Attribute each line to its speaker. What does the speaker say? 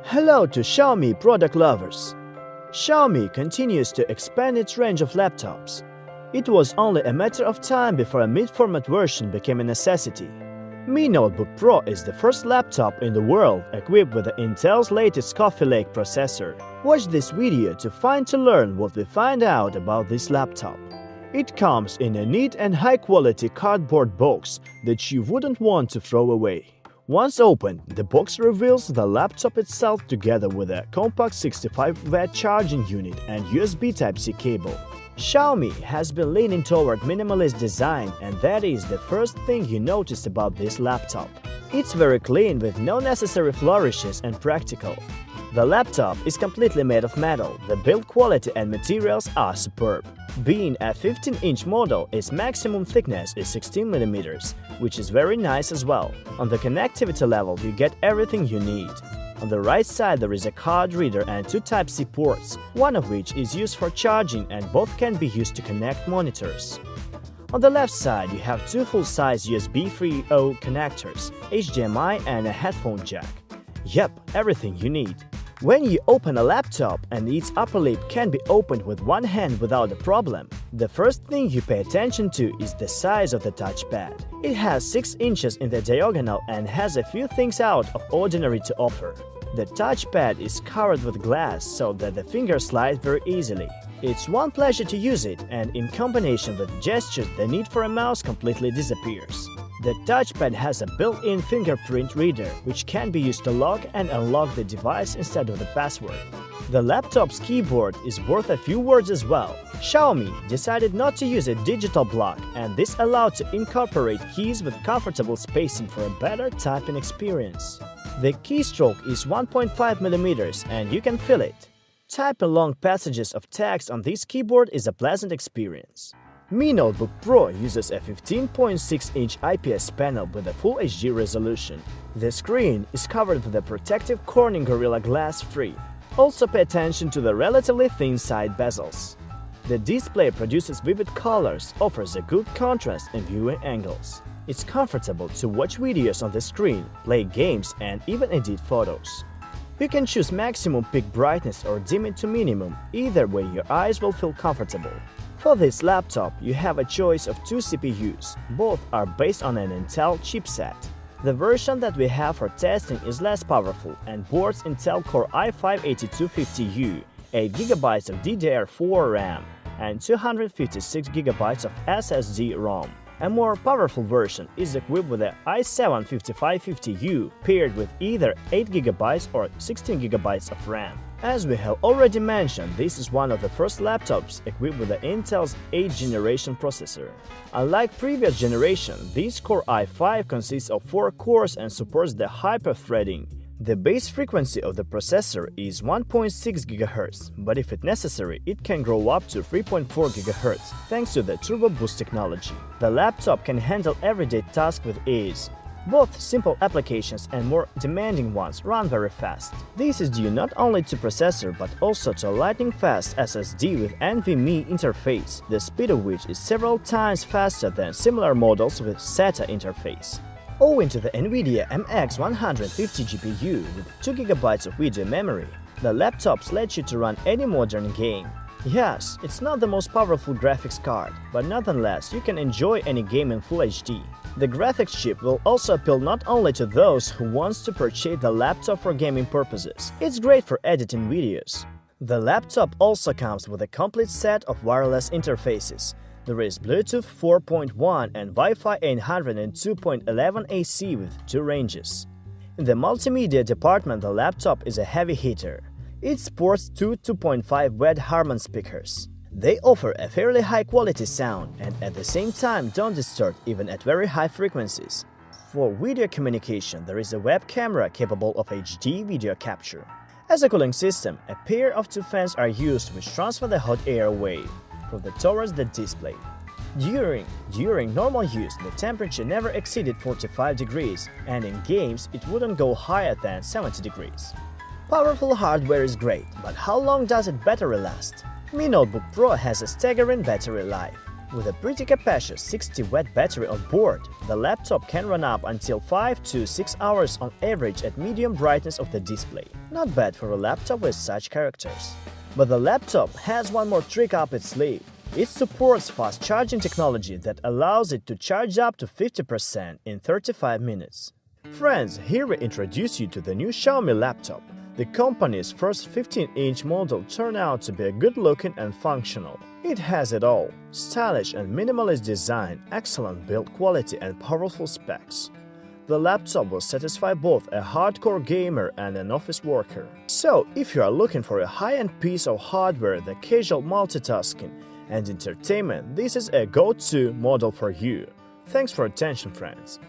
Speaker 1: Hello to Xiaomi product lovers. Xiaomi continues to expand its range of laptops. It was only a matter of time before a mid-format version became a necessity. Mi Notebook Pro is the first laptop in the world equipped with Intel's latest Coffee Lake processor. Watch this video to learn what we find out about this laptop. It comes in a neat and high-quality cardboard box that you wouldn't want to throw away. Once opened, the box reveals the laptop itself together with a compact 65-watt charging unit and USB Type-C cable. Xiaomi has been leaning toward minimalist design, and that is the first thing you notice about this laptop. It's very clean with no necessary flourishes and practical. The laptop is completely made of metal. The build quality and materials are superb. Being a 15-inch model, its maximum thickness is 16 mm, which is very nice as well. On the connectivity level, you get everything you need. On the right side there is a card reader and two Type-C ports, one of which is used for charging and both can be used to connect monitors. On the left side you have two full-size USB 3.0 connectors, HDMI and a headphone jack. Yep, everything you need. When you open a laptop and its upper lip can be opened with one hand without a problem, the first thing you pay attention to is the size of the touchpad. It has 6 inches in the diagonal and has a few things out of ordinary to offer. The touchpad is covered with glass so that the fingers slide very easily. It's one pleasure to use it, and in combination with gestures the need for a mouse completely disappears. The touchpad has a built-in fingerprint reader, which can be used to lock and unlock the device instead of the password. The laptop's keyboard is worth a few words as well. Xiaomi decided not to use a digital block, and this allowed to incorporate keys with comfortable spacing for a better typing experience. The keystroke is 1.5 mm and you can feel it. Typing long passages of text on this keyboard is a pleasant experience. Mi Notebook Pro uses a 15.6-inch IPS panel with a Full HD resolution. The screen is covered with a protective Corning Gorilla Glass 3. Also pay attention to the relatively thin side bezels. The display produces vivid colors, offers a good contrast in viewing angles. It's comfortable to watch videos on the screen, play games and even edit photos. You can choose maximum peak brightness or dim it to minimum, either way your eyes will feel comfortable. For this laptop, you have a choice of two CPUs. Both are based on an Intel chipset. The version that we have for testing is less powerful and boasts Intel Core i5-8250U, 8GB of DDR4 RAM, and 256GB of SSD-ROM. A more powerful version is equipped with an i7-5550U paired with either 8GB or 16GB of RAM. As we have already mentioned, this is one of the first laptops equipped with Intel's 8th generation processor. Unlike previous generation, this Core i5 consists of 4 cores and supports the hyper-threading. The base frequency of the processor is 1.6 GHz, but if it's necessary, it can grow up to 3.4 GHz thanks to the Turbo Boost technology. The laptop can handle everyday tasks with ease. Both simple applications and more demanding ones run very fast. This is due not only to processor but also to a lightning-fast SSD with NVMe interface, the speed of which is several times faster than similar models with SATA interface. Owing to the NVIDIA MX150 GPU with 2GB of video memory, the laptops let you to run any modern game. Yes, it's not the most powerful graphics card, but nonetheless you can enjoy any game in Full HD. The graphics chip will also appeal not only to those who want to purchase the laptop for gaming purposes, it's great for editing videos. The laptop also comes with a complete set of wireless interfaces. There is Bluetooth 4.1 and Wi-Fi 802.11 AC with 2 ranges. In the multimedia department, the laptop is a heavy hitter. It sports two 2.5-watt Harman speakers. They offer a fairly high-quality sound and at the same time don't distort even at very high frequencies. For video communication, there is a web camera capable of HD video capture. As a cooling system, a pair of 2 fans are used which transfer the hot air away towards the display. During normal use, the temperature never exceeded 45 degrees, and in games it wouldn't go higher than 70 degrees. Powerful hardware is great, but how long does its battery last? Mi Notebook Pro has a staggering battery life. With a pretty capacious 60-watt battery on board, the laptop can run up until 5 to 6 hours on average at medium brightness of the display. Not bad for a laptop with such characters. But the laptop has one more trick up its sleeve. It supports fast charging technology that allows it to charge up to 50% in 35 minutes. Friends, here we introduce you to the new Xiaomi laptop. The company's first 15-inch model turned out to be a good-looking and functional. It has it all: stylish and minimalist design, excellent build quality and powerful specs. The laptop will satisfy both a hardcore gamer and an office worker. So, if you are looking for a high-end piece of hardware, the casual multitasking and entertainment, this is a go-to model for you. Thanks for attention, friends.